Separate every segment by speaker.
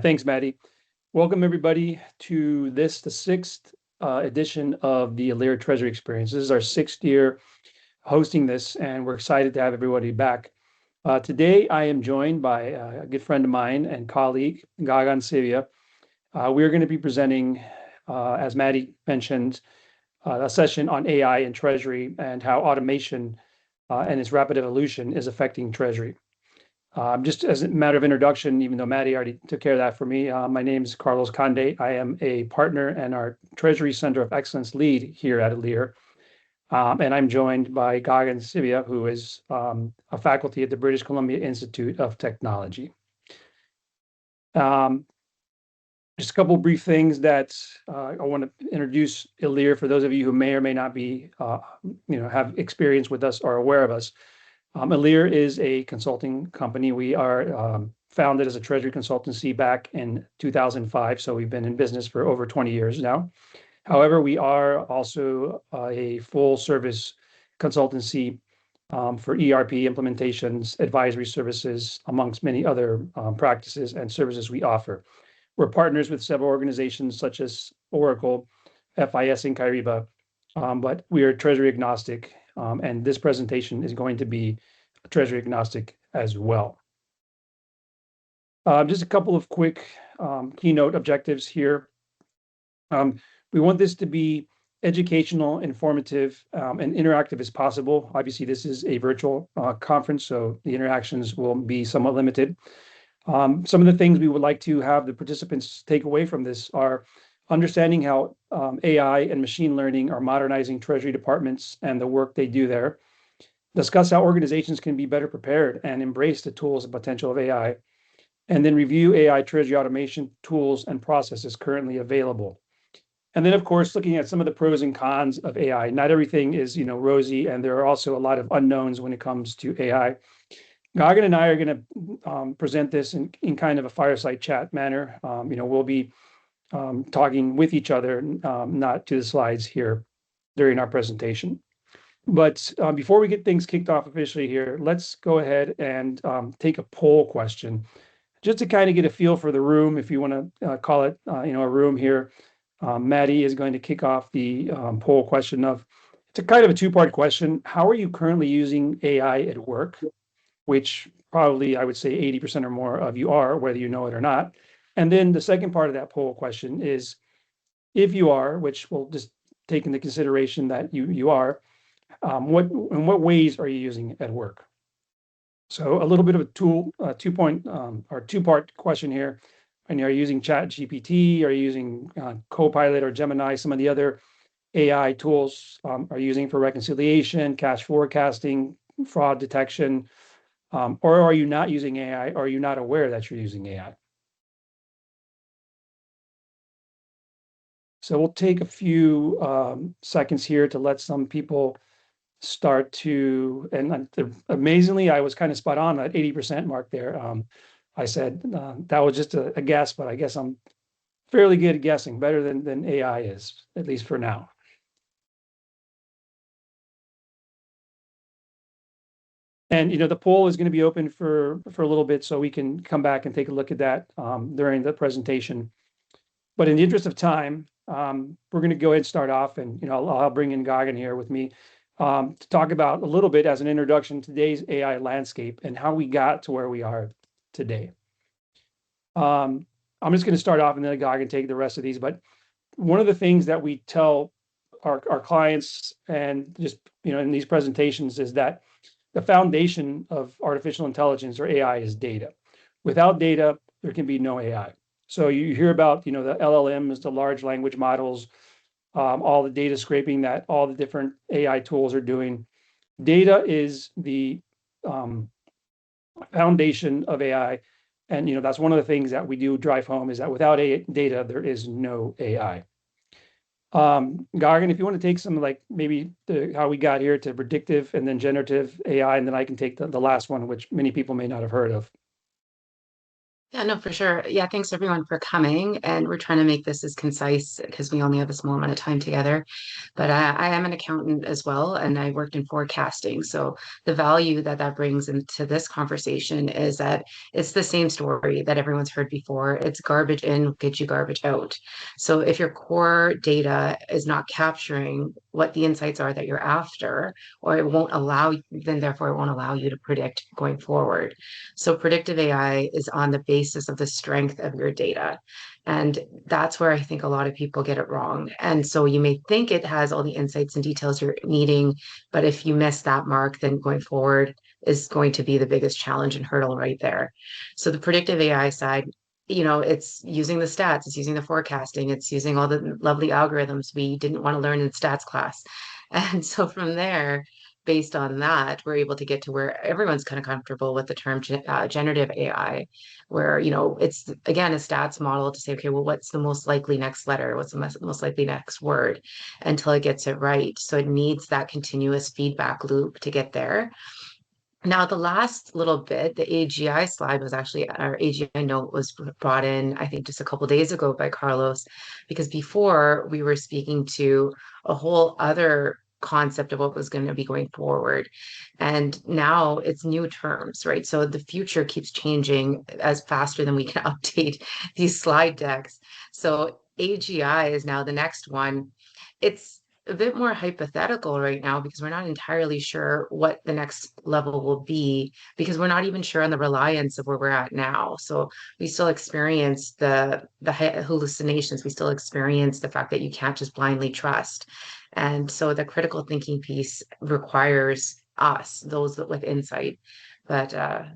Speaker 1: Thanks, Maddie. Welcome, everybody, to the sixth edition of the Lear Treasury Experience. This is our sixth year hosting this, and we're excited to have everybody back. Today, I am joined by a good friend of mine and colleague, Gagan Sivia. We're going to be presenting, as Maddie mentioned, a session on AI and Treasury and how automation and its rapid evolution is affecting Treasury. Just as a matter of introduction, even though Maddie already took care of that for me, my name is Carlos Conde. I am a partner and our Treasury Center of Excellence lead here at Lear. And I'm joined by Gagan Sivia, who is a faculty at the British Columbia Institute of Technology. Just a couple of brief things that I want to introduce Lear for those of you who may or may not be, have experience with us or aware of us. Lear is a consulting company. We are founded as a Treasury consultancy back in 2005, so we've been in business for over 20 years now. However, we are also a full-service consultancy for ERP implementations, advisory services, amongst many other practices and services we offer. We're partners with several organizations such as Oracle, FIS, and Kyriba, but we are Treasury agnostic. And this presentation is going to be Treasury agnostic as well. Just a couple of quick keynote objectives here. We want this to be educational, informative, and interactive as possible. Obviously, this is a virtual conference, so the interactions will be somewhat limited. Some of the things we would like to have the participants take away from this are understanding how AI and machine learning are modernizing Treasury departments and the work they do there. Discuss how organizations can be better prepared and embrace the tools and potential of AI. And then review AI Treasury automation tools and processes currently available. And then, of course, looking at some of the pros and cons of AI. Not everything is, rosy, and there are also a lot of unknowns when it comes to AI. Gagan and I are going to present this in kind of a fireside chat manner. We'll be talking with each other, not to the slides here during our presentation. But before we get things kicked off officially here, let's go ahead and take a poll question, just to kind of get a feel for the room, if you want to call it, a room here. Maddie is going to kick off the poll question it's a kind of a two-part question. How are you currently using AI at work? Which probably I would say 80% or more of you are, whether you know it or not. And then the second part of that poll question is, if you are, which we'll just take into consideration that you are, in what ways are you using it at work? So a little bit of a two-part question here. And are you using ChatGPT? Are you using Copilot or Gemini? Some of the other AI tools are you using for reconciliation, cash forecasting, fraud detection, or are you not using AI? Or are you not aware that you're using AI? So we'll take a few seconds here to let some people start to, and amazingly, I was kind of spot on at 80% mark there. I said that was just a guess, but I guess I'm fairly good at guessing, better than AI is, at least for now. And the poll is going to be open for a little bit, so we can come back and take a look at that during the presentation. But in the interest of time, we're going to go ahead and start off, and I'll bring in Gagan here with me to talk about a little bit as an introduction to today's AI landscape and how we got to where we are today. I'm just going to start off, and then Gagan take the rest of these. But one of the things that we tell our clients and just in these presentations is that the foundation of artificial intelligence or AI is data. Without data, there can be no AI. So you hear about the LLMs, the large language models, all the data scraping that all the different AI tools are doing. Data is the foundation of AI, and that's one of the things that we do drive home, is that without data, there is no AI. Gagan, if you want to take some maybe how we got here to predictive and then generative AI, and then I can take the last one, which many people may not have heard of.
Speaker 2: Yeah, no, for sure. Yeah, thanks everyone for coming. And we're trying to make this as concise because we only have a small amount of time together. But I am an accountant as well, and I worked in forecasting. So the value that that brings into this conversation is that it's the same story that everyone's heard before. It's garbage in, get you garbage out. So if your core data is not capturing what the insights are that you're after, or it won't allow, then therefore it won't allow you to predict going forward. So predictive AI is on the basis of the strength of your data. And that's where I think a lot of people get it wrong. And so you may think it has all the insights and details you're needing, but if you miss that mark, then going forward is going to be the biggest challenge and hurdle right there. So the predictive AI side, it's using the stats, it's using the forecasting, it's using all the lovely algorithms we didn't want to learn in stats class. And so from there, based on that, we're able to get to where everyone's kind of comfortable with the term generative AI, where, it's again a stats model to say, okay, well, what's the most likely next letter? What's the most likely next word until it gets it right? So it needs that continuous feedback loop to get there. Now, the last little bit, the AGI slide was actually, our AGI note was brought in, I think, just a couple days ago by Carlos, because before we were speaking to a whole other concept of what was going to be going forward. And now it's new terms, right? So the future keeps changing as faster than we can update these slide decks. So AGI is now the next one. It's a bit more hypothetical right now because we're not entirely sure what the next level will be because we're not even sure on the reliance of where we're at now. So we still experience the hallucinations. We still experience the fact that you can't just blindly trust. And so the critical thinking piece requires us, those with insight. But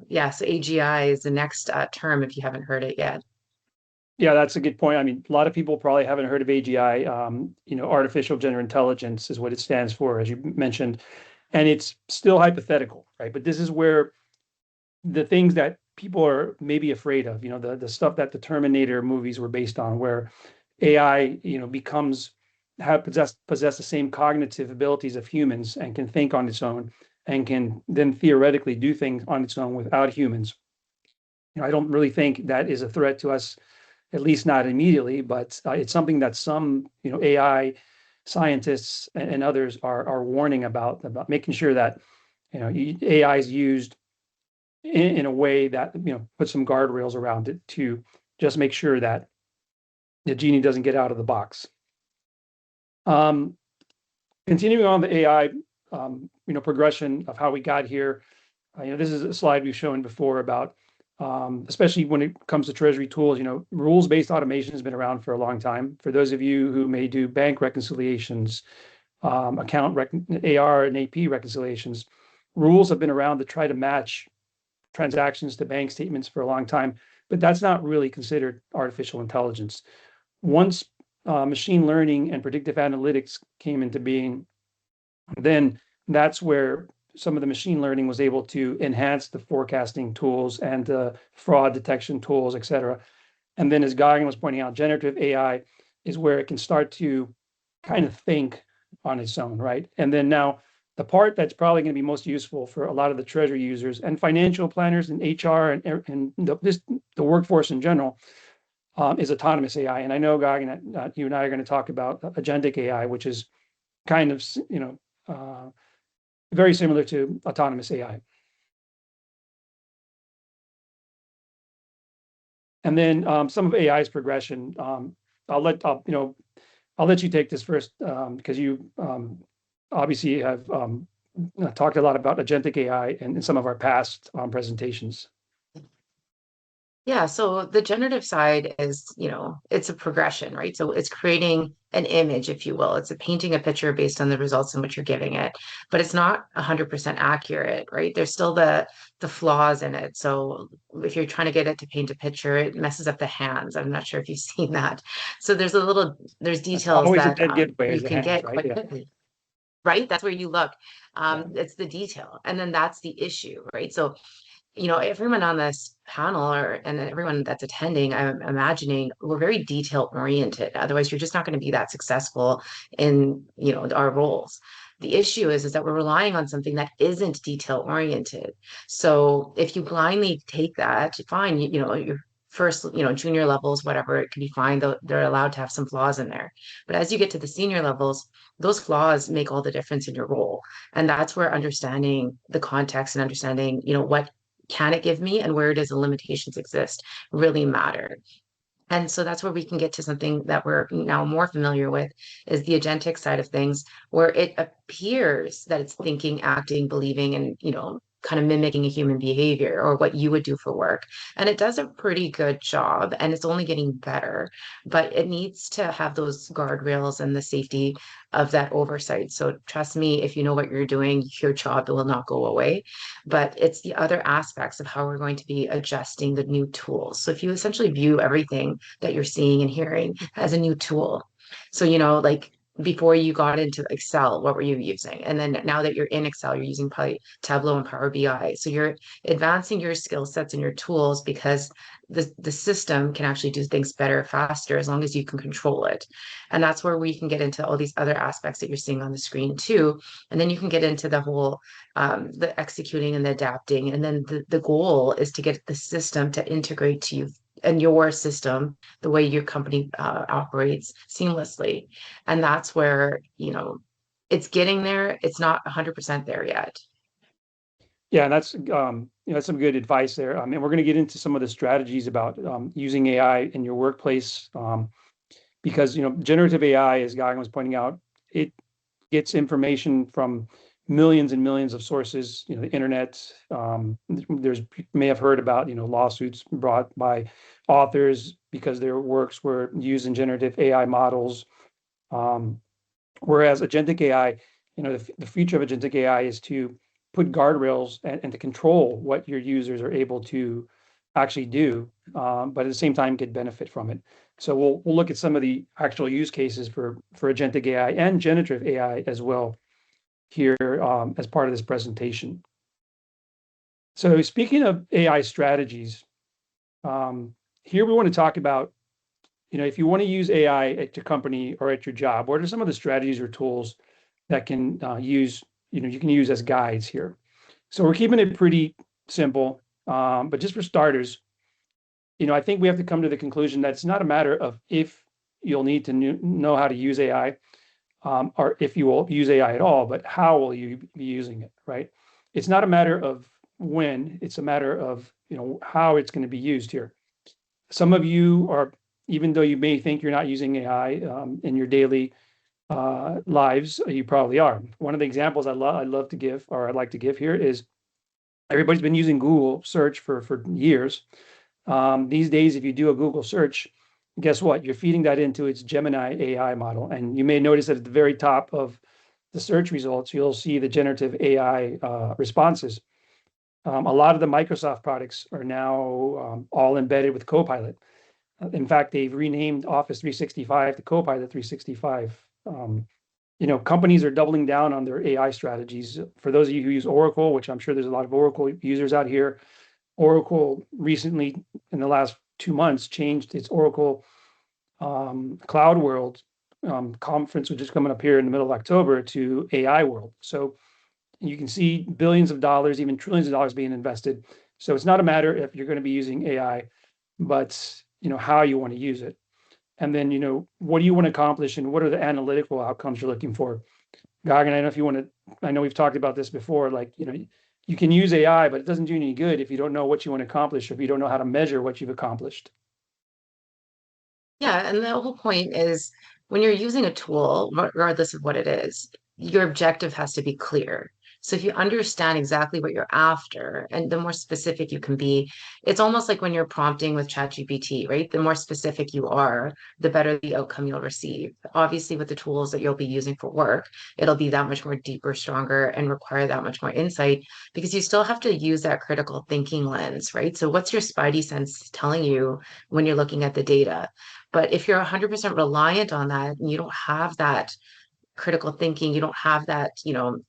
Speaker 2: yeah, so AGI is the next term if you haven't heard it yet.
Speaker 1: Yeah, that's a good point. I mean, a lot of people probably haven't heard of AGI. Artificial general intelligence is what it stands for, as you mentioned, and it's still hypothetical, right? But this is where the things that people are maybe afraid of, the stuff that the Terminator movies were based on, where AI, becomes possess the same cognitive abilities of humans and can think on its own and can then theoretically do things on its own without humans. I don't really think that is a threat to us, at least not immediately, but it's something that some, AI scientists and others are warning about making sure that, AI is used in a way that, put some guardrails around it to just make sure that the genie doesn't get out of the box. Um, Continuing on the AI, progression of how we got here. This is a slide we've shown before about, especially when it comes to Treasury tools. Rules-based automation has been around for a long time. For those of you who may do bank reconciliations, AR and AP reconciliations, rules have been around to try to match transactions to bank statements for a long time, but that's not really considered artificial intelligence. Once machine learning and predictive analytics came into being, then that's where some of the machine learning was able to enhance the forecasting tools and fraud detection tools, et cetera. And then, as Gagan was pointing out, generative AI is where it can start to kind of think on its own, right? And then now, the part that's probably going to be most useful for a lot of the treasury users and financial planners and HR and the workforce in general is autonomous AI. And I know, Gagan, that you and I are going to talk about agentic AI, which is kind of, very similar to autonomous AI. And then some of AI's progression. I'll let you take this first because you obviously have talked a lot about agentic AI in some of our past presentations.
Speaker 2: Yeah, so the generative side is, it's a progression, right? So it's creating an image, if you will. It's a painting a picture based on the results in which you're giving it, but it's not 100% accurate, right? There's still the flaws in it. So if you're trying to get it to paint a picture, it messes up the hands. I'm not sure if you've seen that. So there's
Speaker 1: That's
Speaker 2: details
Speaker 1: always a
Speaker 2: that
Speaker 1: dead giveaway,
Speaker 2: you
Speaker 1: is the
Speaker 2: can
Speaker 1: hands,
Speaker 2: get
Speaker 1: right?
Speaker 2: quite
Speaker 1: Yeah,
Speaker 2: quickly. Right? That's where you look.
Speaker 1: yeah.
Speaker 2: It's the detail. And then that's the issue, right? So everyone on this panel and everyone that's attending, I'm imagining we're very detail oriented. Otherwise, you're just not going to be that successful in, our roles. The issue is that we're relying on something that isn't detail oriented. So if you blindly take that, fine, you're first, junior levels, whatever, it can be fine, though they're allowed to have some flaws in there. But as you get to the senior levels, those flaws make all the difference in your role. And that's where understanding the context and understanding, what can it give me and where does the limitations exist really matter. And so that's where we can get to something that we're now more familiar with is the agentic side of things, where it appears that it's thinking, acting, believing, and, kind of mimicking a human behavior or what you would do for work. And it does a pretty good job and it's only getting better, but it needs to have those guardrails and the safety of that oversight. So trust me, if you know what you're doing, your job will not go away. But it's the other aspects of how we're going to be adjusting the new tools. So if you essentially view everything that you're seeing and hearing as a new tool. So, like before you got into Excel, what were you using? And then now that you're in Excel, you're using probably Tableau and Power BI. So you're advancing your skill sets and your tools because the system can actually do things better, faster, as long as you can control it. And that's where we can get into all these other aspects that you're seeing on the screen too. And then you can get into the whole the executing and the adapting. And then the goal is to get the system to integrate to you and your system, the way your company operates seamlessly. And that's where, it's getting there. It's not 100% there yet.
Speaker 1: Yeah, and that's some good advice there. And we're going to get into some of the strategies about using AI in your workplace, because generative AI, as Gagan was pointing out, it gets information from millions and millions of sources. The internet. There's you may have heard about lawsuits brought by authors because their works were used in generative AI models. Um, Whereas agentic AI, the future of agentic AI is to put guardrails and to control what your users are able to actually do, but at the same time get benefit from it. So we'll look at some of the actual use cases for agentic AI and generative AI as well here, as part of this presentation. So speaking of AI strategies, here we want to talk about, if you want to use AI at your company or at your job, what are some of the strategies or tools that can you can use as guides here? So we're keeping it pretty simple, but just for starters, I think we have to come to the conclusion that it's not a matter of if you'll need to know how to use AI, or if you will use AI at all, but how will you be using it, right? It's not a matter of when, it's a matter of, how it's going to be used here. Some of you are, even though you may think you're not using AI in your daily lives, you probably are. One of the examples I love to give, or I'd like to give here, is everybody's been using Google search for years. These days, if you do a Google search, guess what? You're feeding that into its Gemini AI model. And you may notice that at the very top of the search results, you'll see the generative AI responses. A lot of the Microsoft products are now all embedded with Copilot. In fact, they've renamed Office 365 to Copilot 365. Companies are doubling down on their AI strategies. For those of you who use Oracle, which I'm sure there's a lot of Oracle users out here, Oracle recently, in the last 2 months, changed its Oracle Cloud World conference, which is coming up here in the middle of October, to AI World. So you can see billions of dollars, even trillions of dollars being invested. So it's not a matter if you're going to be using AI, but how you want to use it. And then, what do you want to accomplish and what are the analytical outcomes you're looking for? Gagan, I don't know if you want to, I know we've talked about this before, like, you can use AI, but it doesn't do any good if you don't know what you want to accomplish, or if you don't know how to measure what you've accomplished.
Speaker 2: Yeah, and the whole point is when you're using a tool, regardless of what it is, your objective has to be clear. So if you understand exactly what you're after, and the more specific you can be, it's almost like when you're prompting with ChatGPT, right? The more specific you are, the better the outcome you'll receive. Obviously, with the tools that you'll be using for work, it'll be that much more deeper, stronger, and require that much more insight because you still have to use that critical thinking lens, right? So what's your spidey sense telling you when you're looking at the data? But if you're 100% reliant on that and you don't have that critical thinking, you don't have that,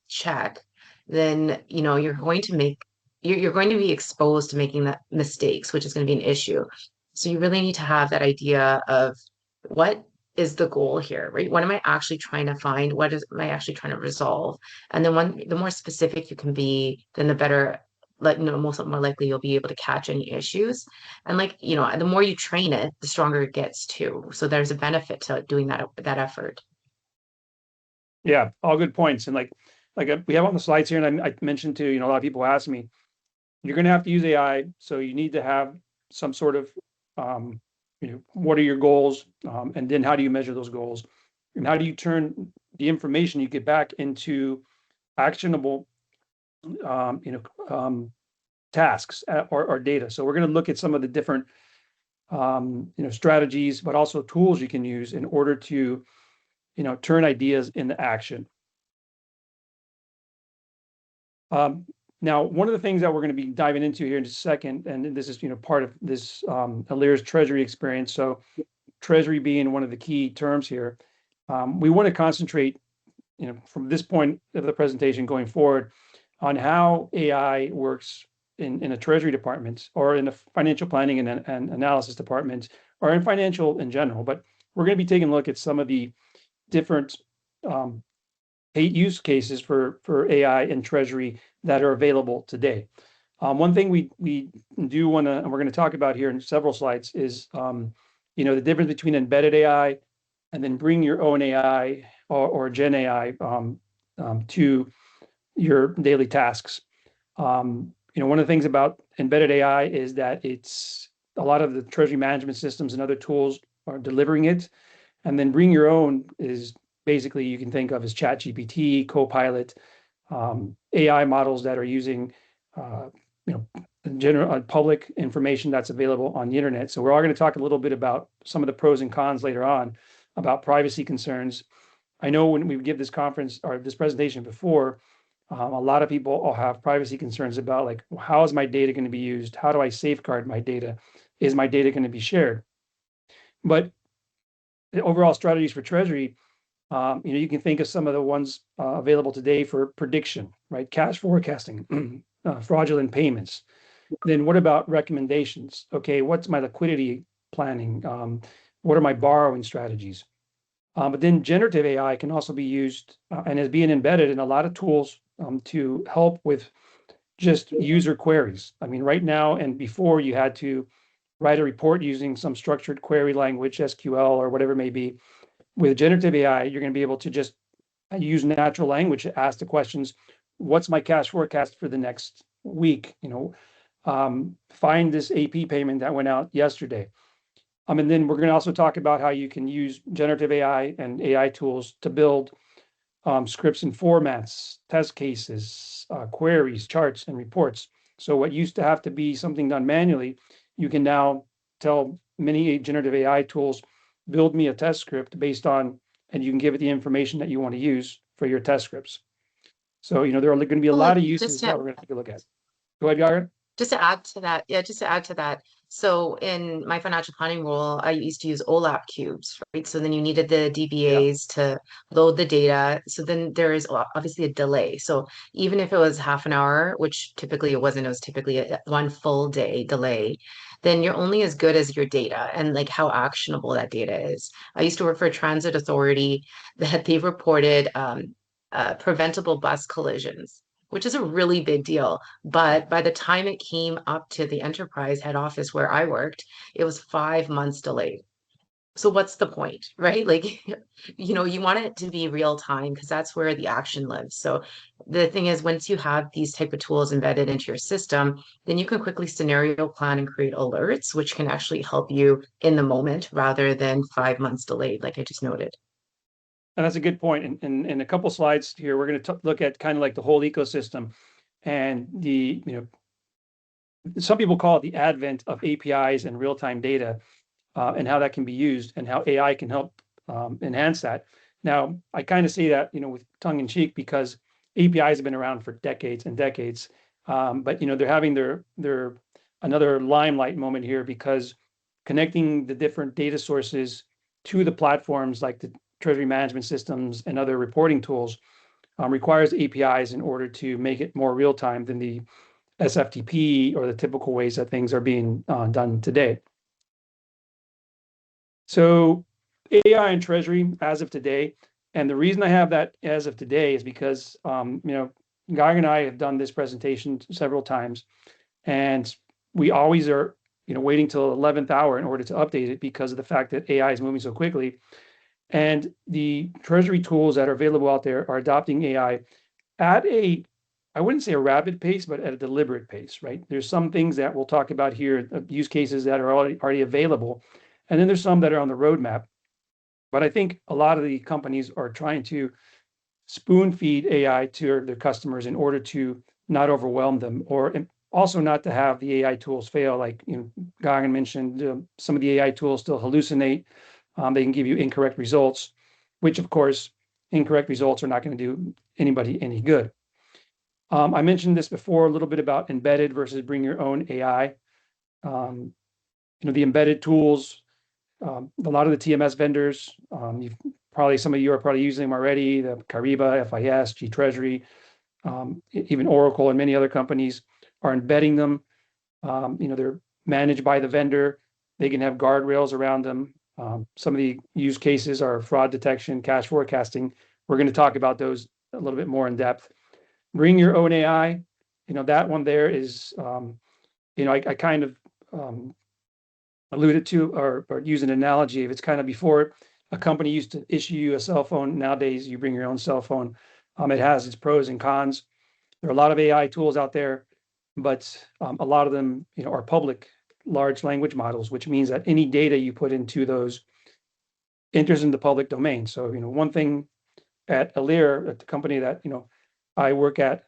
Speaker 2: check, then, you're going to be exposed to making that mistakes, which is going to be an issue. So you really need to have that idea of what is the goal here, right? What am I actually trying to find? Am I actually trying to resolve? And then the more specific you can be, then the better like, most more likely you'll be able to catch any issues. And like, the more you train it, the stronger it gets too. So there's a benefit to doing that effort.
Speaker 1: Yeah, all good points. And we have on the slides here, and I mentioned to, a lot of people ask me, you're going to have to use AI, so you need to have some sort of, what are your goals, and then how do you measure those goals, and how do you turn the information you get back into actionable, um, you know, tasks or data. So we're going to look at some of the different, strategies, but also tools you can use in order to, turn ideas into action. Now, one of the things that we're going to be diving into here in just a second, and this is, part of this Alir's Treasury experience. So Treasury being one of the key terms here, we want to concentrate, from this point of the presentation going forward on how AI works in a Treasury department or in a financial planning and analysis department or in financial in general. But we're going to be taking a look at some of the different use cases for AI in Treasury that are available today. One thing we do want to, and we're going to talk about here in several slides, is the difference between embedded AI and then bring your own AI or Gen AI to your daily tasks. One of the things about embedded AI is that it's a lot of the treasury management systems and other tools are delivering it, and then bring your own is basically you can think of as ChatGPT, Copilot, AI models that are using general public information that's available on the internet. So we're all going to talk a little bit about some of the pros and cons later on about privacy concerns. I know when we give this conference or this presentation before, a lot of people will have privacy concerns about like, how is my data going to be used? How do I safeguard my data? Is my data going to be shared? But the overall strategies for Treasury, you can think of some of the ones available today for prediction, right? Cash forecasting, fraudulent payments. Then what about recommendations? Okay, what's my liquidity planning? What are my borrowing strategies? But then generative AI can also be used and is being embedded in a lot of tools to help with just user queries. I mean, right now and before you had to write a report using some structured query language, SQL or whatever it may be. With generative AI, you're going to be able to just use natural language to ask the questions, what's my cash forecast for the next week? Find this AP payment that went out yesterday. And then we're going to also talk about how you can use generative AI and AI tools to build scripts and formats, test cases, queries, charts, and reports. So what used to have to be something done manually, you can now tell many generative AI tools, build me a test script based on, and you can give it the information that you want to use for your test scripts. So, there are going to be a lot of uses that we're going to take a look at. Go ahead, Gaga.
Speaker 2: Just to add to that, yeah, just to add to that. So in my financial planning role, I used to use OLAP cubes, right? So then you needed the
Speaker 1: Yeah.
Speaker 2: DBAs to load the data. So then there is obviously a delay. So even if it was half an hour, which typically it wasn't, it was typically one full day delay, then you're only as good as your data and like how actionable that data is. I used to work for a transit authority that they reported preventable bus collisions, which is a really big deal. But by the time it came up to the enterprise head office where I worked, it was 5 months delayed. So what's the point, right? Like, you want it to be real time because that's where the action lives. So the thing is, once you have these type of tools embedded into your system, then you can quickly scenario plan and create alerts, which can actually help you in the moment rather than 5 months delayed, like I just noted.
Speaker 1: And that's a good point. In a couple slides here, we're going to look at kind of like the whole ecosystem and some people call it the advent of APIs and real-time data, and how that can be used and how AI can help enhance that. Now, I kind of say that, with tongue in cheek because APIs have been around for decades and decades. But, they're having their another limelight moment here because connecting the different data sources to the platforms like the treasury management systems and other reporting tools requires APIs in order to make it more real time than the SFTP or the typical ways that things are being done today. So AI and Treasury as of today, and the reason I have that as of today is because Guy and I have done this presentation several times, and we always are, waiting till 11th hour in order to update it because of the fact that AI is moving so quickly. And the Treasury tools that are available out there are adopting AI at I wouldn't say a rapid pace, but at a deliberate pace, right? There's some things that we'll talk about here, use cases that are already available, and then there's some that are on the roadmap. But I think a lot of the companies are trying to spoon feed AI to their customers in order to not overwhelm them, or also not to have the AI tools fail. Like Gagan mentioned, some of the AI tools still hallucinate. They can give you incorrect results, which of course, incorrect results are not going to do anybody any good. I mentioned this before a little bit about embedded versus bring your own AI. The embedded tools, a lot of the TMS vendors, some of you are probably using them already, the Kyriba, FIS, G Treasury, even Oracle and many other companies are embedding them. They're managed by the vendor. They can have guardrails around them. Some of the use cases are fraud detection, cash forecasting. We're going to talk about those a little bit more in depth. Bring your own AI. That one there is, I kind of alluded to or use an analogy. If it's kind of before a company used to issue you a cell phone, nowadays you bring your own cell phone. It has its pros and cons. There are a lot of AI tools out there, but a lot of them, are public large language models, which means that any data you put into those enters in the public domain. So, one thing at Alir, at the company that I work at,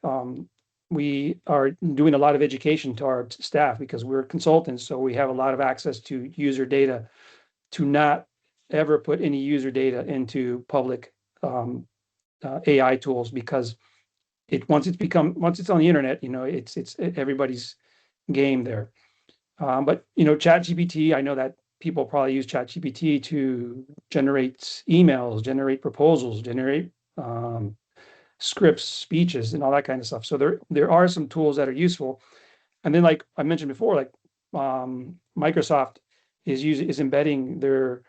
Speaker 1: we are doing a lot of education to our staff because we're consultants. So we have a lot of access to user data to not ever put any user data into public AI tools, because once it's on the internet, it's everybody's game there. But ChatGPT, I know that people probably use ChatGPT to generate emails, generate proposals, generate scripts, speeches, and all that kind of stuff. So there are some tools that are useful. And then, like I mentioned before, like Microsoft is embedding their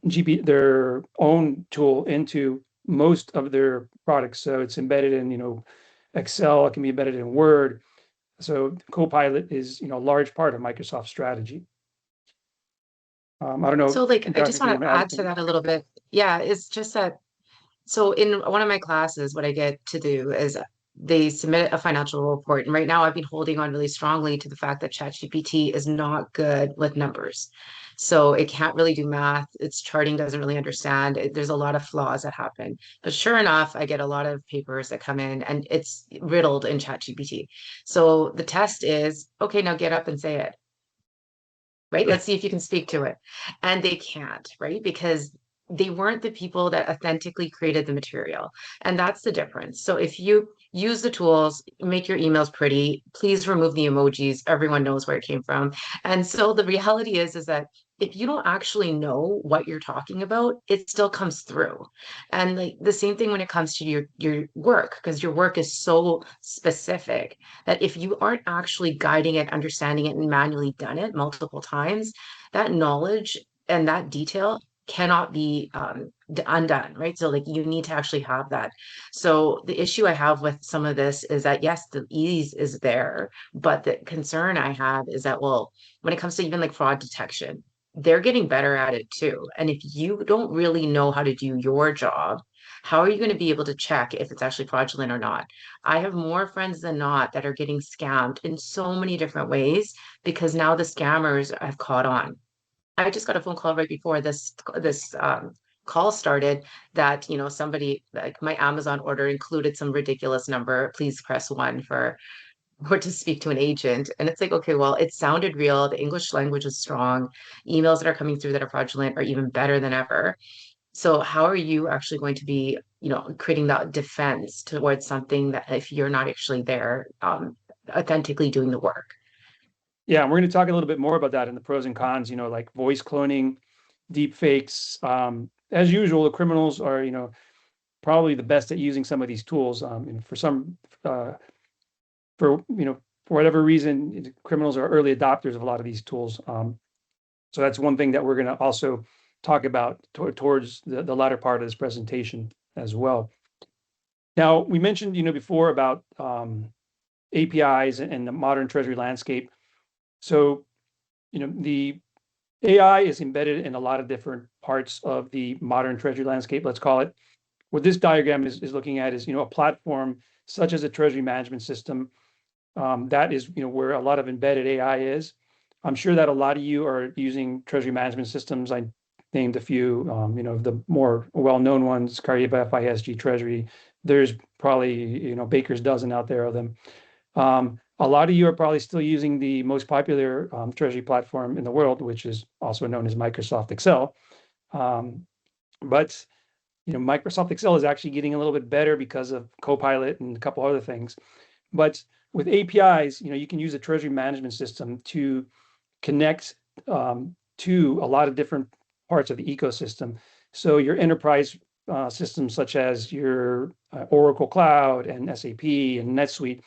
Speaker 1: their own tool into most of their products. So it's embedded in Excel. It can be embedded in Word. So Copilot is a large part of Microsoft's strategy. I don't know,
Speaker 2: So like I
Speaker 1: Gagan,
Speaker 2: just
Speaker 1: if you
Speaker 2: want
Speaker 1: want
Speaker 2: to
Speaker 1: to add
Speaker 2: add to
Speaker 1: anything.
Speaker 2: that a little bit. Yeah, it's just that so in one of my classes, what I get to do is they submit a financial report. And right now I've been holding on really strongly to the fact that ChatGPT is not good with numbers. So it can't really do math. Its charting doesn't really understand. There's a lot of flaws that happen. But sure enough, I get a lot of papers that come in and it's riddled in ChatGPT. So the test is, okay, now get up and say it. Right? Let's see if you can speak to it. And they can't, right? Because they weren't the people that authentically created the material. And that's the difference. So if you use the tools, make your emails pretty, please remove the emojis. Everyone knows where it came from. And so the reality is that if you don't actually know what you're talking about, it still comes through. And like the same thing when it comes to your work, because your work is so specific that if you aren't actually guiding it, understanding it, and manually done it multiple times, that knowledge and that detail cannot be undone, right? So like you need to actually have that. So the issue I have with some of this is that yes, the ease is there, but the concern I have is that, well, when it comes to even like fraud detection, they're getting better at it too. And if you don't really know how to do your job, how are you going to be able to check if it's actually fraudulent or not? I have more friends than not that are getting scammed in so many different ways because now the scammers have caught on. I just got a phone call right before this call started that, somebody like my Amazon order included some ridiculous number. Please press one for or to speak to an agent. And it's like, okay, well, it sounded real. The English language is strong. Emails that are coming through that are fraudulent are even better than ever. So how are you actually going to be, creating that defense towards something that if you're not actually there, authentically doing the work?
Speaker 1: Yeah, and we're going to talk a little bit more about that in the pros and cons, like voice cloning, deep fakes. As usual, the criminals are, probably the best at using some of these tools. Uh, for whatever reason, criminals are early adopters of a lot of these tools. So that's one thing that we're going to also talk about towards the latter part of this presentation as well. Now, we mentioned, before about APIs and the modern Treasury landscape. So, the AI is embedded in a lot of different parts of the modern Treasury landscape, let's call it. What this diagram is looking at is, a platform such as a Treasury management system. That is, where a lot of embedded AI is. I'm sure that a lot of you are using Treasury management systems. I named a few, the more well-known ones, Cariba, FISG, Treasury. There's probably, baker's dozen out there of them. A lot of you are probably still using the most popular Treasury platform in the world, which is also known as Microsoft Excel. But Microsoft Excel is actually getting a little bit better because of Copilot and a couple other things. But with APIs, you can use a Treasury management system to connect to a lot of different parts of the ecosystem. So your enterprise systems, such as your Oracle Cloud and SAP and NetSuite,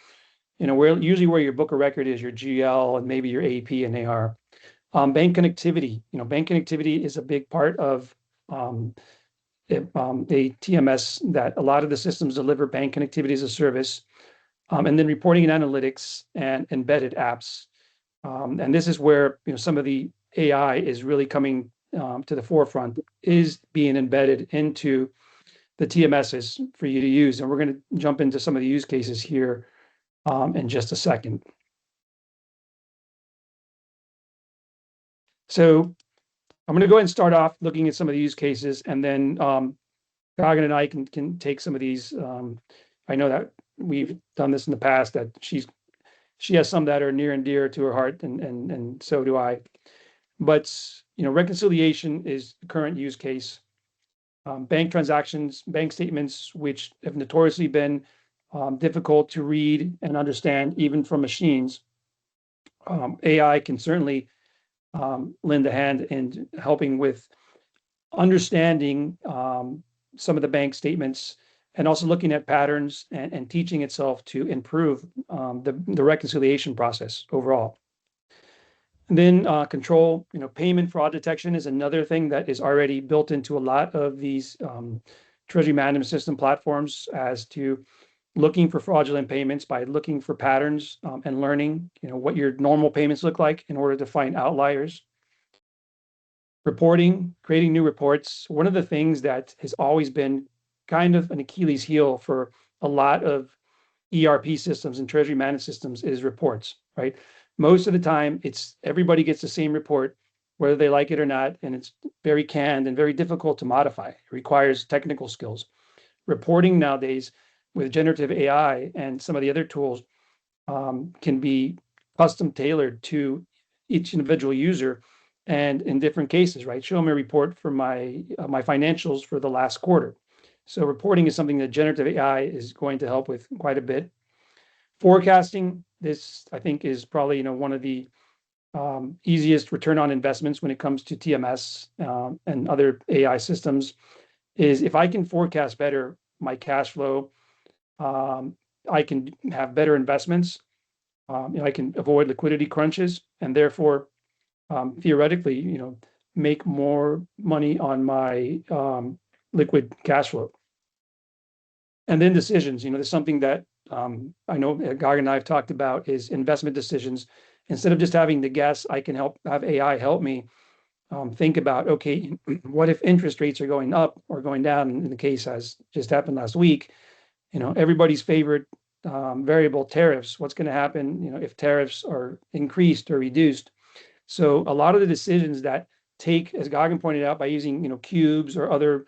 Speaker 1: where your book of record is, your GL and maybe your AP and AR. Bank connectivity, bank connectivity is a big part of a TMS, that a lot of the systems deliver bank connectivity as a service, and then reporting and analytics and embedded apps. And this is where some of the AI is really coming to the forefront, is being embedded into the TMSs for you to use. And we're going to jump into some of the use cases here in just a second. So I'm going to go ahead and start off looking at some of the use cases, and then Gagan and I can take some of these. I know that we've done this in the past, that she has some that are near and dear to her heart, and so do I. But reconciliation is the current use case. Bank transactions, bank statements, which have notoriously been difficult to read and understand, even from machines. AI can certainly lend a hand in helping with understanding some of the bank statements, and also looking at patterns and teaching itself to improve the reconciliation process overall. And then control, payment fraud detection is another thing that is already built into a lot of these Treasury management system platforms, as to looking for fraudulent payments by looking for patterns and learning, what your normal payments look like in order to find outliers. Reporting, creating new reports. One of the things that has always been kind of an Achilles heel for a lot of ERP systems and Treasury management systems is reports, right? Most of the time, everybody gets the same report, whether they like it or not, and it's very canned and very difficult to modify. It requires technical skills. Reporting nowadays, with generative AI and some of the other tools, can be custom tailored to each individual user, and in different cases, right? Show me a report for my financials for the last quarter. So reporting is something that generative AI is going to help with quite a bit. Forecasting, this I think is probably one of the easiest return on investments when it comes to TMS and other AI systems, is if I can forecast better my cash flow, I can have better investments. I can avoid liquidity crunches, and therefore theoretically, make more money on my liquid cash flow. And then decisions, there's something that I know Gagan and I have talked about, is investment decisions. Instead of just having to guess, I can have AI help me think about, okay, what if interest rates are going up or going down, in the case as just happened last week, everybody's favorite variable, tariffs. What's going to happen, if tariffs are increased or reduced? So a lot of the decisions that take, as Gagan pointed out, by using cubes or other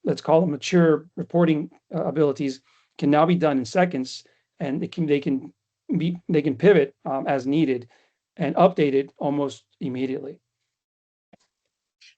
Speaker 1: let's call them mature reporting abilities, can now be done in seconds, and they can pivot as needed and update it almost immediately.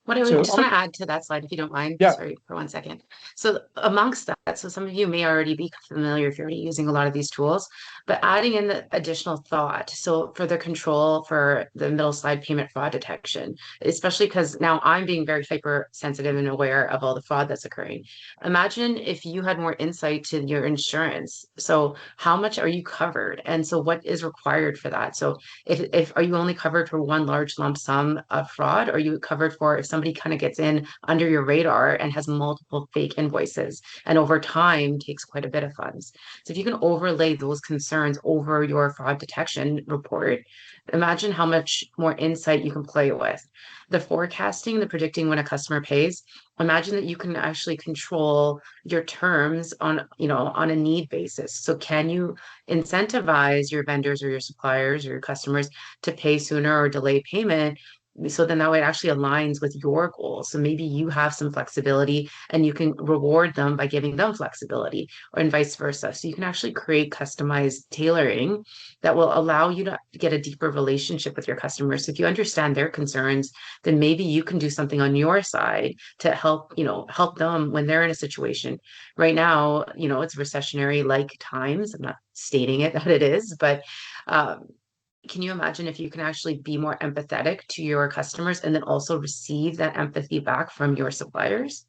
Speaker 2: What I would just want to add to that slide, if you don't mind,
Speaker 1: Yeah.
Speaker 2: sorry for 1 second. So amongst that, so some of you may already be familiar if you're already using a lot of these tools, but adding in the additional thought. So for the control for the middle slide, payment fraud detection, especially because now I'm being very hypersensitive and aware of all the fraud that's occurring. Imagine if you had more insight to your insurance. So how much are you covered? And so what is required for that? So if are you only covered for one large lump sum of fraud? Or are you covered for if somebody kind of gets in under your radar and has multiple fake invoices, and over time takes quite a bit of funds. So if you can overlay those concerns over your fraud detection report, imagine how much more insight you can play with. The forecasting, the predicting when a customer pays, imagine that you can actually control your terms on, on a need basis. So can you incentivize your vendors or your suppliers or your customers to pay sooner or delay payment? So then that way it actually aligns with your goals. So maybe you have some flexibility and you can reward them by giving them flexibility, or and vice versa. So you can actually create customized tailoring that will allow you to get a deeper relationship with your customers. So if you understand their concerns, then maybe you can do something on your side to help, help them when they're in a situation. Right now, it's recessionary like times. I'm not stating it that it is, but um, can you imagine if you can actually be more empathetic to your customers and then also receive that empathy back from your suppliers?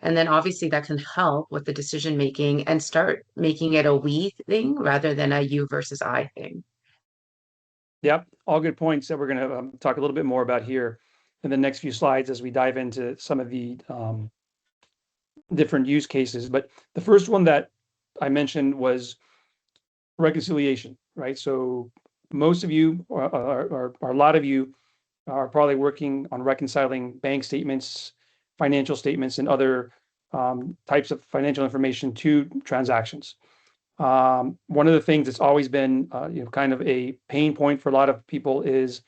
Speaker 2: And then obviously that can help with the decision making and start making it a we thing rather than a you versus I thing.
Speaker 1: Yep, all good points that we're going to talk a little bit more about here in the next few slides as we dive into some of the different use cases. But the first one that I mentioned was reconciliation, right? So most of you, or a lot of you, are probably working on reconciling bank statements, financial statements, and other types of financial information to transactions. One of the things that's always been, kind of a pain point for a lot of people is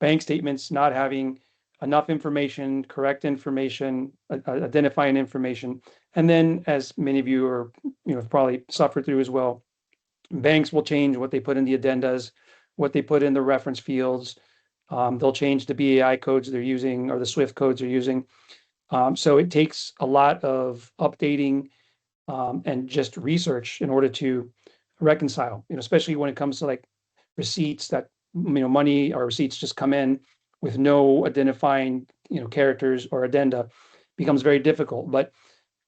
Speaker 1: bank statements not having enough information, correct information, identifying information. And then, as many of you are, probably suffered through as well, banks will change what they put in the addendas, what they put in the reference fields. They'll change the BAI codes they're using or the SWIFT codes they're using. So it takes a lot of updating and just research in order to reconcile, especially when it comes to like receipts that, money or receipts just come in with no identifying, characters or addenda, becomes very difficult. But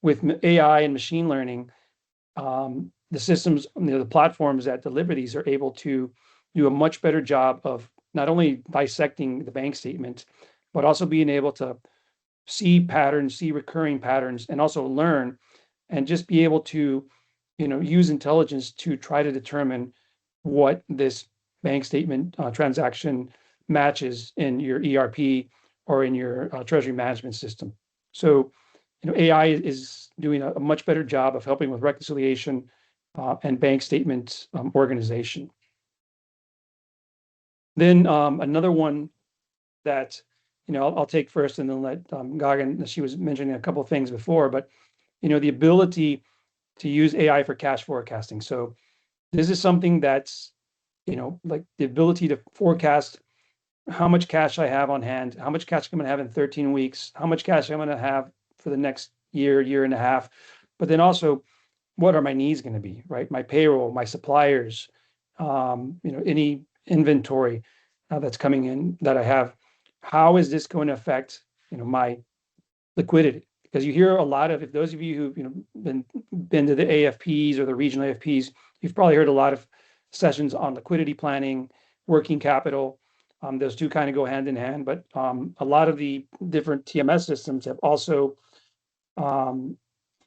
Speaker 1: with AI and machine learning, the systems, the platforms that deliver these are able to do a much better job of not only dissecting the bank statement, but also being able to see patterns, see recurring patterns, and also learn and just be able to, use intelligence to try to determine what this bank statement transaction matches in your ERP or in your treasury management system. So, AI is doing a much better job of helping with reconciliation and bank statement organization. Then another one that, I'll take first and then let Gagan, she was mentioning a couple of things before, but, the ability to use AI for cash forecasting. So this is something that's, like the ability to forecast how much cash I have on hand, how much cash I'm going to have in 13 weeks, how much cash I'm going to have for the next year, year and a half, but then also what are my needs going to be, right? My payroll, my suppliers, any inventory that's coming in that I have. How is this going to affect, my liquidity? Because you hear a lot of, if those of you who've, been to the AFPs or the regional AFPs, you've probably heard a lot of sessions on liquidity planning, working capital. Those two kind of go hand in hand, but a lot of the different TMS systems have also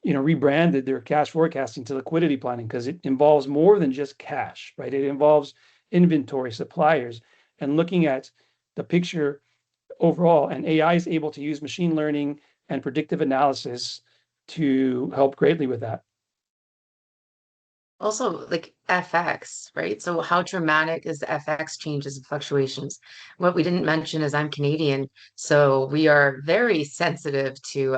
Speaker 1: rebranded their cash forecasting to liquidity planning because it involves more than just cash, right? It involves inventory, suppliers, and looking at the picture overall. And AI is able to use machine learning and predictive analysis to help greatly with that.
Speaker 2: Also, like FX, right? So, how dramatic is the FX changes and fluctuations? What we didn't mention is I'm Canadian, so we are very sensitive to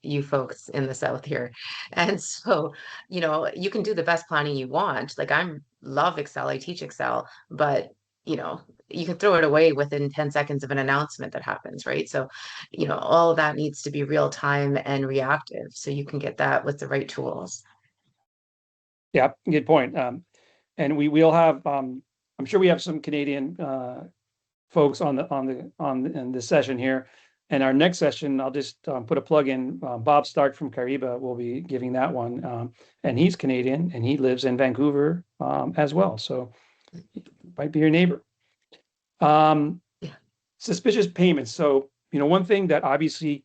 Speaker 2: you folks in the South here. And so, you can do the best planning you want. Like, I'm love Excel, I teach Excel, but you can throw it away within 10 seconds of an announcement that happens, right? So, all of that needs to be real time and reactive, so you can get that with the right tools.
Speaker 1: Yeah, good point. And we'll have, I'm sure we have some Canadian folks in this session here. And our next session, I'll just put a plug in. Bob Stark from Kariba will be giving that one, and he's Canadian and he lives in Vancouver as well. So might be your neighbor.
Speaker 2: Yeah.
Speaker 1: Suspicious payments. So One thing that obviously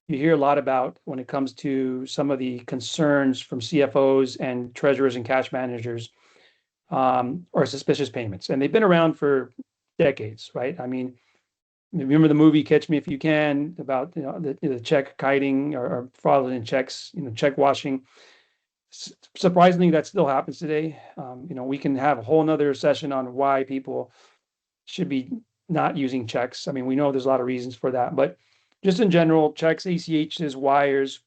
Speaker 1: you hear a lot about when it comes to some of the concerns from CFOs and treasurers and cash managers are suspicious payments. And they've been around for decades, right? I mean, remember the movie Catch Me If You Can about the check kiting or fraudulent checks, check washing. Surprisingly, that still happens today. We can have a whole nother session on why people should be not using checks. I mean, we know there's a lot of reasons for that, but just in general, checks, ACHs, wires,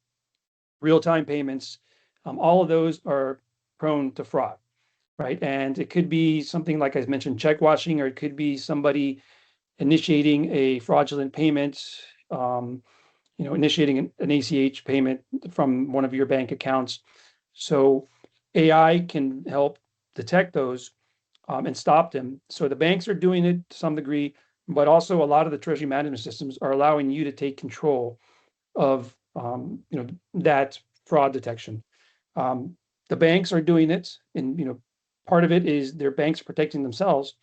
Speaker 1: real-time payments, all of those are prone to fraud, right? And it could be something like I mentioned, check washing, or it could be somebody initiating a fraudulent payment, initiating an ACH payment from one of your bank accounts. So AI can help detect those and stop them. So the banks are doing it to some degree, but also a lot of the treasury management systems are allowing you to take control of that fraud detection. The banks are doing it, and part of it is their banks protecting themselves,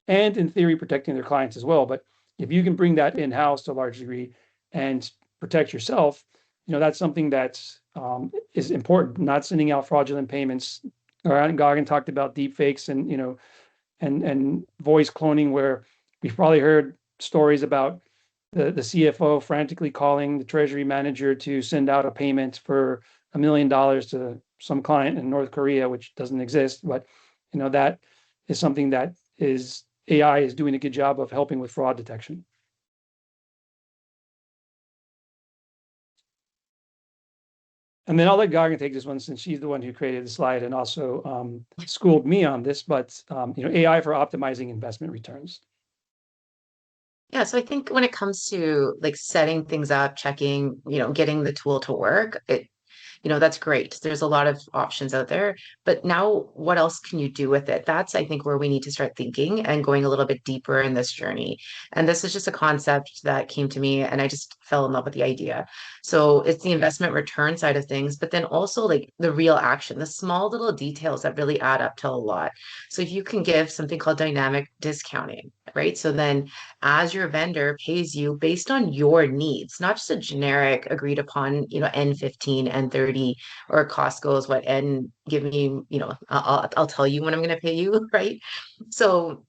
Speaker 1: and in theory protecting their clients as well. But if you can bring that in-house to a large degree and protect yourself, that's something that is important. Not sending out fraudulent payments. Goggin talked about deep fakes and and voice cloning, where we've probably heard stories about the CFO frantically calling the treasury manager to send out a payment for $1 million to some client in North Korea, which doesn't exist. But that is something that is AI is doing a good job of helping with fraud detection. And then I'll let Gagan take this one since she's the one who created the slide and also schooled me on this. But AI for optimizing investment returns.
Speaker 2: Yeah, so I think when it comes to like setting things up, checking, getting the tool to work, that's great. There's a lot of options out there, but now what else can you do with it? That's, I think, where we need to start thinking and going a little bit deeper in this journey. And this is just a concept that came to me and I just fell in love with the idea. So it's the investment return side of things, but then also like the real action, the small little details that really add up to a lot. So if you can give something called dynamic discounting, right? So then as your vendor pays you based on your needs, not just a generic agreed upon, N15, N30, or Costco is what N give me, I'll tell you when I'm going to pay you, right? So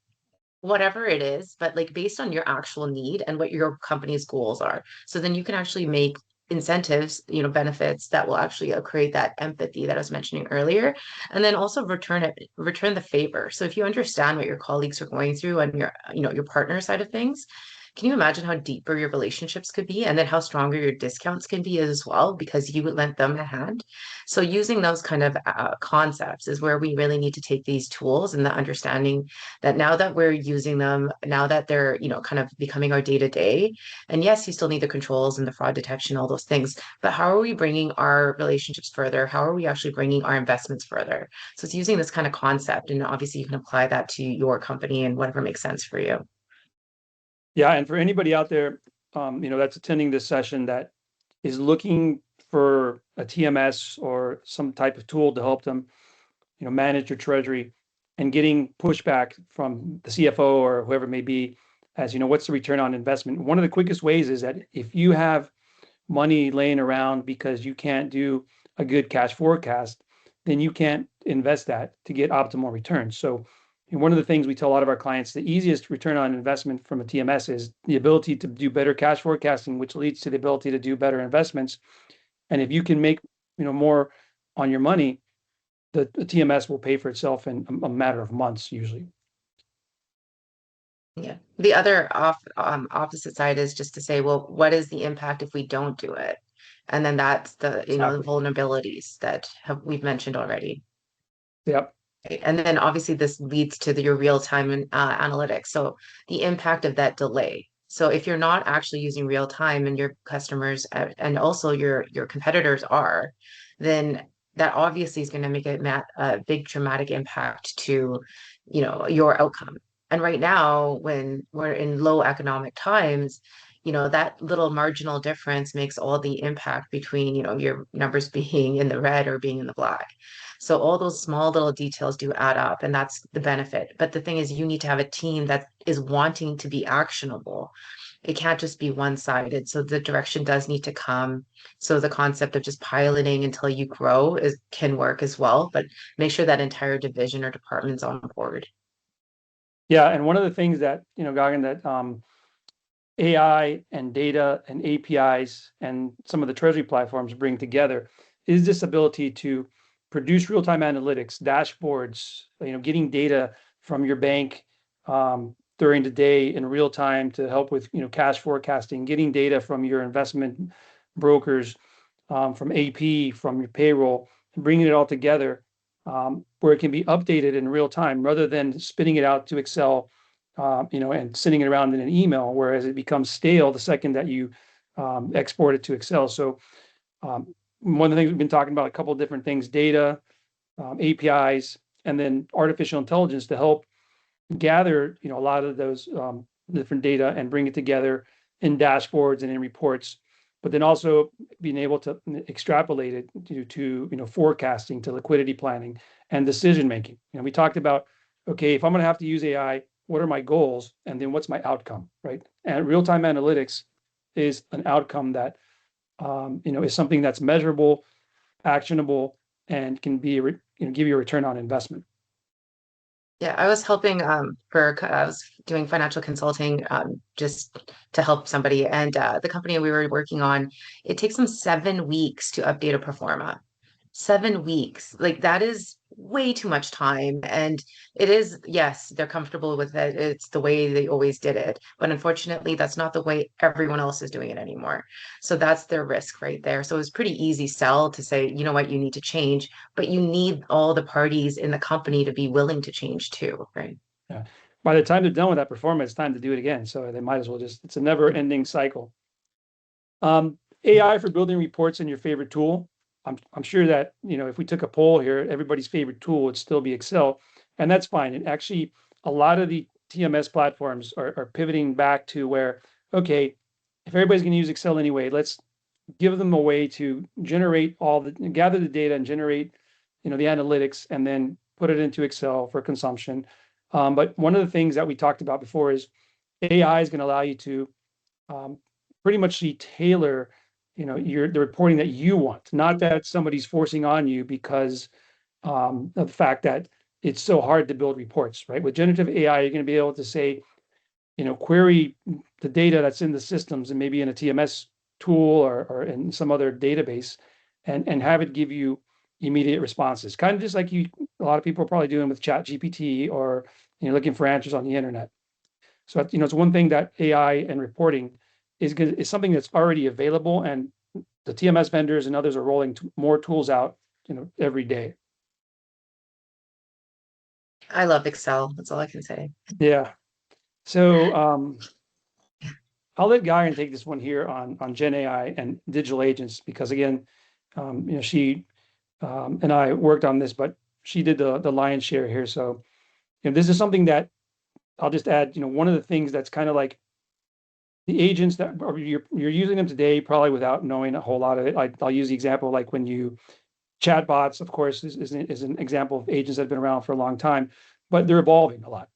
Speaker 2: whatever it is, but like based on your actual need and what your company's goals are. So then you can actually make incentives, benefits that will actually create that empathy that I was mentioning earlier. And then also return the favor. So if you understand what your colleagues are going through and your partner side of things, can you imagine how deeper your relationships could be and then how stronger your discounts can be as well because you lent them a hand? So using those kind of concepts is where we really need to take these tools and the understanding that now that we're using them, now that they're, kind of becoming our day to day, and yes, you still need the controls and the fraud detection, all those things, but how are we bringing our relationships further? How are we actually bringing our investments further? So it's using this kind of concept, and obviously you can apply that to your company and whatever makes sense for you.
Speaker 1: Yeah, and for anybody out there, that's attending this session that is looking for a TMS or some type of tool to help them, manage your treasury, and getting pushback from the CFO or whoever it may be, as what's the return on investment? One of the quickest ways is that if you have money laying around because you can't do a good cash forecast, then you can't invest that to get optimal returns. So one of the things we tell a lot of our clients, the easiest return on investment from a TMS is the ability to do better cash forecasting, which leads to the ability to do better investments. And if you can make more on your money, the TMS will pay for itself in a matter of months usually.
Speaker 2: Yeah. The other opposite side is just to say, well, what is the impact if we don't do it? And then that's the, the
Speaker 1: Exactly.
Speaker 2: vulnerabilities that we've mentioned already.
Speaker 1: Yep.
Speaker 2: Right? And then obviously this leads to your real-time analytics. So the impact of that delay. So if you're not actually using real time and your customers and also your competitors are, then that obviously is going to make a big dramatic impact to, your outcome. And right now, when we're in low economic times, that little marginal difference makes all the impact between, your numbers being in the red or being in the black. So all those small little details do add up, and that's the benefit. But the thing is, you need to have a team that is wanting to be actionable. It can't just be one-sided. So the direction does need to come. So the concept of just piloting until you grow can work as well, but make sure that entire division or department's on board.
Speaker 1: Yeah, and one of the things that, Gagan, that AI and data and APIs and some of the Treasury platforms bring together is this ability to produce real-time analytics, dashboards, getting data from your bank during the day in real time to help with, cash forecasting, getting data from your investment brokers, from AP, from your payroll, and bringing it all together where it can be updated in real time rather than spitting it out to Excel and sending it around in an email, whereas it becomes stale the second that you export it to Excel. So one of the things we've been talking about, a couple of different things, data, APIs, and then artificial intelligence to help gather, a lot of those different data and bring it together in dashboards and in reports, but then also being able to extrapolate it to forecasting, to liquidity planning and decision making. We talked about, okay, if I'm going to have to use AI, what are my goals, and then what's my outcome, right? And real-time analytics is an outcome that is something that's measurable, actionable, and can be give you a return on investment.
Speaker 2: Yeah, I was helping I was doing financial consulting just to help somebody, and the company we were working on, it takes them 7 weeks to update a performa. 7 weeks. Like that is way too much time. And it is, yes, they're comfortable with it. It's the way they always did it. But unfortunately, that's not the way everyone else is doing it anymore. So that's their risk right there. So it's pretty easy sell to say, you know what, you need to change, but you need all the parties in the company to be willing to change too, right?
Speaker 1: Yeah. By the time they're done with that performance, it's time to do it again. So they might as well it's a never-ending cycle. AI for building reports in your favorite tool. I'm sure that, if we took a poll here, everybody's favorite tool would still be Excel, and that's fine. And actually, a lot of the TMS platforms are pivoting back to where, okay, if everybody's going to use Excel anyway, let's give them a way to gather the data and generate, the analytics, and then put it into Excel for consumption. But one of the things that we talked about before is AI is going to allow you to um, pretty much tailor, the reporting that you want, not that somebody's forcing on you because of the fact that it's so hard to build reports, right? With generative AI, you're going to be able to say, query the data that's in the systems and maybe in a TMS tool or in some other database and have it give you immediate responses. Kind of just like a lot of people are probably doing with Chat GPT or, looking for answers on the internet. So, it's one thing that AI and reporting is something that's already available, and the TMS vendors and others are rolling more tools out, every day.
Speaker 2: I love Excel. That's all I can say.
Speaker 1: Yeah. So I'll let Guyan take this one here on Gen AI and digital agents because again, she and I worked on this, but she did the lion's share here. So, this is something that I'll just add. One of the things that's kind of like the agents that you're using them today, probably without knowing a whole lot of it. I'll use the example like when you chatbots, of course, is an example of agents that have been around for a long time, but they're evolving a lot.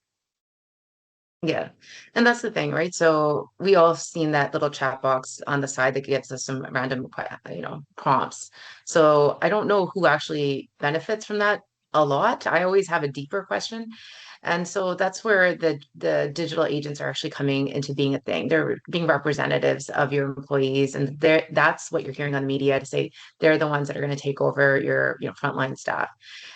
Speaker 2: Yeah. And that's the thing, right? So we all seen that little chat box on the side that gives us some random, prompts. So I don't know who actually benefits from that a lot. I always have a deeper question. And so that's where the digital agents are actually coming into being a thing. They're being representatives of your employees, and that's what you're hearing on the media to say they're the ones that are going to take over your, frontline staff.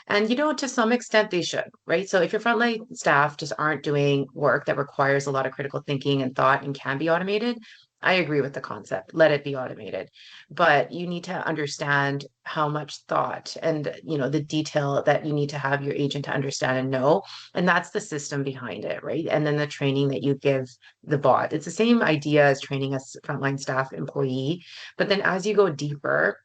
Speaker 2: And to some extent they should, right? So if your frontline staff just aren't doing work that requires a lot of critical thinking and thought and can be automated, I agree with the concept. Let it be automated. But you need to understand how much thought and the detail that you need to have your agent to understand and know. And that's the system behind it, right? And then the training that you give the bot. It's the same idea as training a frontline staff employee. But then as you go deeper,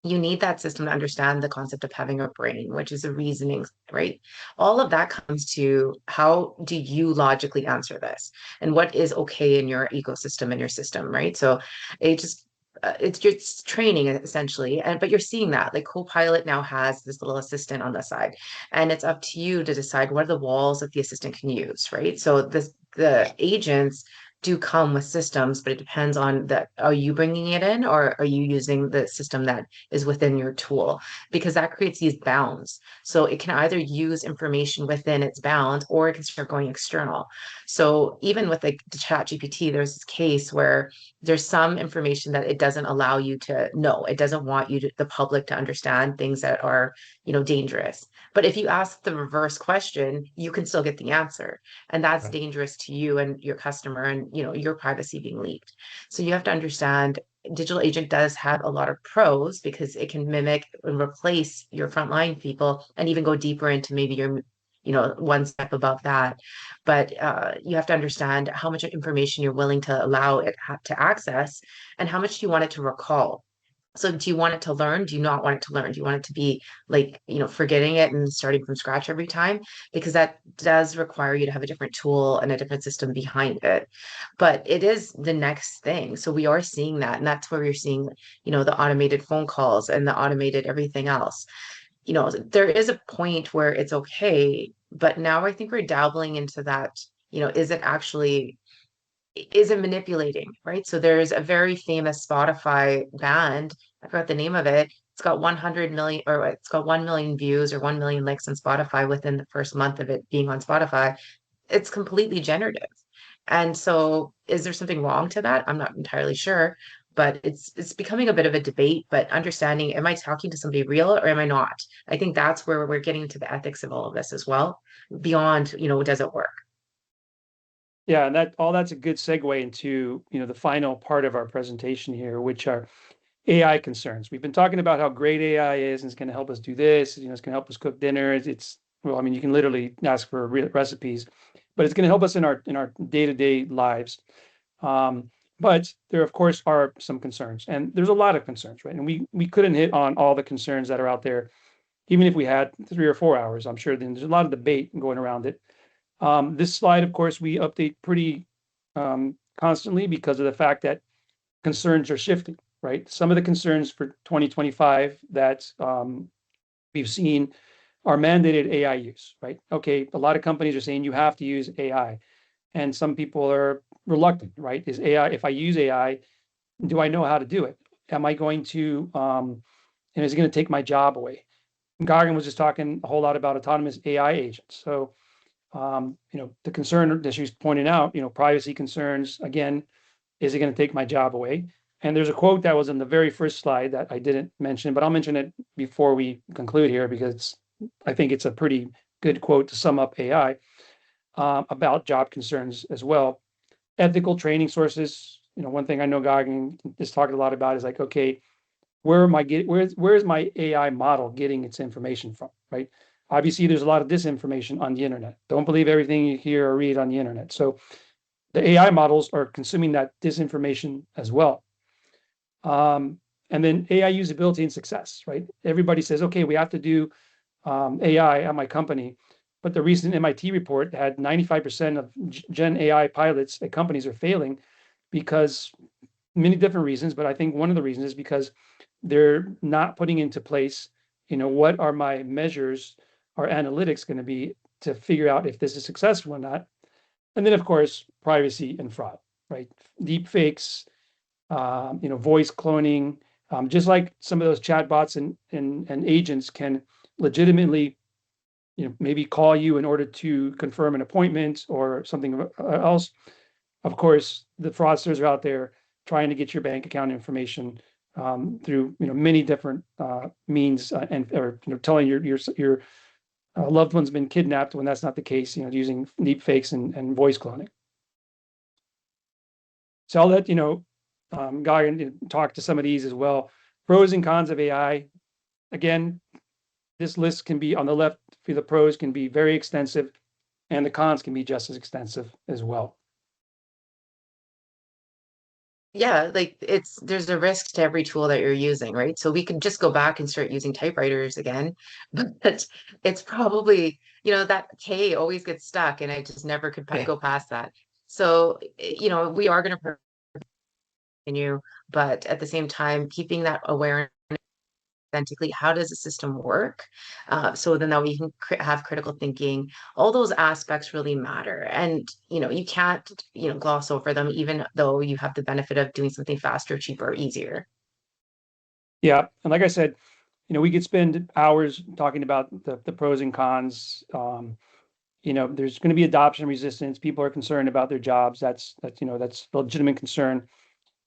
Speaker 2: you need that system to understand the concept of having a brain, which is a reasoning, right? All of that comes to how do you logically answer this and what is okay in your ecosystem and your system, right? So it just it's just training essentially, and but you're seeing that like Copilot now has this little assistant on the side, and it's up to you to decide what are the walls that the assistant can use, right? So the agents do come with systems, but it depends on that. Are you bringing it in, or are you using the system that is within your tool? Because that creates these bounds. So it can either use information within its bounds, or it can start going external. So even with like the chat GPT, there's this case where there's some information that it doesn't allow you to know. It doesn't want you to, the public, to understand things that are, dangerous. But if you ask the reverse question, you can still get the answer. And that's
Speaker 1: Right.
Speaker 2: dangerous to you and your customer, and your privacy being leaked. So you have to understand digital agent does have a lot of pros because it can mimic and replace your frontline people and even go deeper into maybe your one step above that. But you have to understand how much information you're willing to allow it to access, and how much do you want it to recall. So do you want it to learn? Do you not want it to learn? Do you want it to be like, forgetting it and starting from scratch every time? Because that does require you to have a different tool and a different system behind it. But it is the next thing. So we are seeing that. And that's where you're seeing, the automated phone calls and the automated everything else. There is a point where it's okay. But now I think we're dabbling into that, is it manipulating, right? So there's a very famous Spotify band. I forgot the name of it. It's got 100 million, or it's got 1 million views or 1 million likes on Spotify within the first month of it being on Spotify. It's completely generative. And so is there something wrong to that? I'm not entirely sure, but it's becoming a bit of a debate. But understanding, am I talking to somebody real or am I not? I think that's where we're getting to the ethics of all of this as well, beyond, does it work?
Speaker 1: Yeah, and that's a good segue into, the final part of our presentation here, which are AI concerns. We've been talking about how great AI is and it's going to help us do this, it's going to help us cook dinner. Well, I mean, you can literally ask for recipes, but it's going to help us in our day-to-day lives. But there, of course, are some concerns, and there's a lot of concerns, right? And we couldn't hit on all the concerns that are out there, even if we had 3 or 4 hours. I'm sure then there's a lot of debate going around it. This slide, of course, we update pretty constantly because of the fact that concerns are shifting, right? Some of the concerns for 2025 that we've seen are mandated AI use, right? Okay, a lot of companies are saying you have to use AI, and some people are reluctant, right? Is AI, if I use AI, do I know how to do it? Am I going to, and is it going to take my job away? Gagan was just talking a whole lot about autonomous AI agents. So the concern that she was pointing out, privacy concerns, again, is it going to take my job away? And there's a quote that was in the very first slide that I didn't mention, but I'll mention it before we conclude here because I think it's a pretty good quote to sum up AI about job concerns as well. Ethical training sources. One thing I know Gagan is talking a lot about is like, okay, where's my AI model getting its information from, right? Obviously, there's a lot of disinformation on the internet. Don't believe everything you hear or read on the internet. So the AI models are consuming that disinformation as well. And then AI usability and success, right? Everybody says, okay, we have to do AI at my company. But the recent MIT report had 95% of Gen AI pilots at companies are failing because many different reasons. But I think one of the reasons is because they're not putting into place, what are my measures, our analytics going to be to figure out if this is successful or not. And then, of course, privacy and fraud, right? Deep fakes, voice cloning, just like some of those chatbots and agents can legitimately, maybe call you in order to confirm an appointment or something else. Of course, the fraudsters are out there trying to get your bank account information through many different means and or telling your loved one's been kidnapped when that's not the case. Using deep fakes and voice cloning. So I'll let Guy talk to some of these as well. Pros and cons of AI. Again, this list can be on the left for the pros can be very extensive, and the cons can be just as extensive as well.
Speaker 2: Yeah, like there's a risk to every tool that you're using, right? So we could just go back and start using typewriters again, but it's probably, that K always gets stuck and I just never could
Speaker 1: Yeah.
Speaker 2: go past that. So, we are going to continue, but at the same time, keeping that awareness authentically? How does the system work? So then that way you can have critical thinking. All those aspects really matter. And, you can't, gloss over them, even though you have the benefit of doing something faster, cheaper, easier.
Speaker 1: Yeah, and like I said, we could spend hours talking about the pros and cons. There's going to be adoption resistance. People are concerned about their jobs. That's a legitimate concern.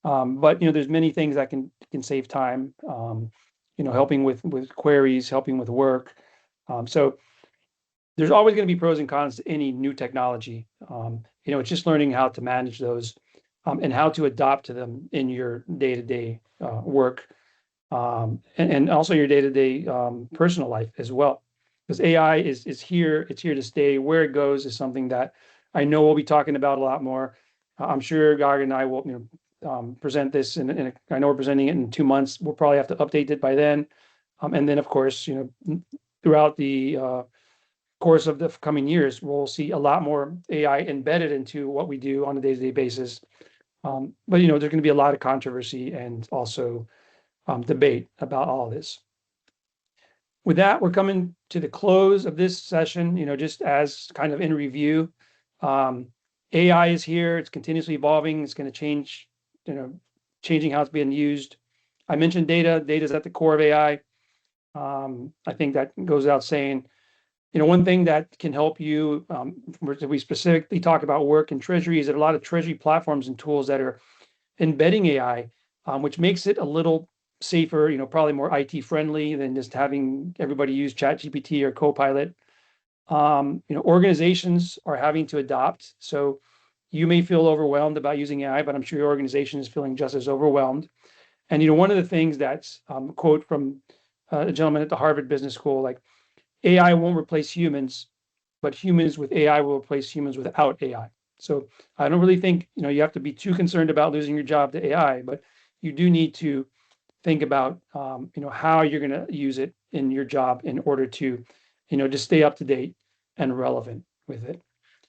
Speaker 1: But there's many things that can save time. Helping with queries, helping with work. So there's always going to be pros and cons to any new technology. It's just learning how to manage those, and how to adopt to them in your day-to-day work, and also your day-to-day personal life as well. Because AI is here, it's here to stay. Where it goes is something that I know we'll be talking about a lot more. I'm sure Gaga and I will, present this, and I know we're presenting it in 2 months. We'll probably have to update it by then, and then of course, throughout the course of the coming years, we'll see a lot more AI embedded into what we do on a day-to-day basis. But there's going to be a lot of controversy and also debate about all this. With that, we're coming to the close of this session. Just as kind of in review, AI is here. It's continuously evolving. It's going to change, changing how it's being used. I mentioned data. Data is at the core of AI. I think that goes without saying. One thing that can help you, we specifically talk about work in Treasury, is that a lot of Treasury platforms and tools that are embedding AI, which makes it a little safer, probably more IT friendly than just having everybody use ChatGPT or Copilot. Organizations are having to adopt. So you may feel overwhelmed about using AI, but I'm sure your organization is feeling just as overwhelmed. And one of the things that's a quote from a gentleman at the Harvard Business School, like, AI won't replace humans, but humans with AI will replace humans without AI. So I don't really think you have to be too concerned about losing your job to AI, but you do need to think about how you're going to use it in your job in order to to stay up to date and relevant with it.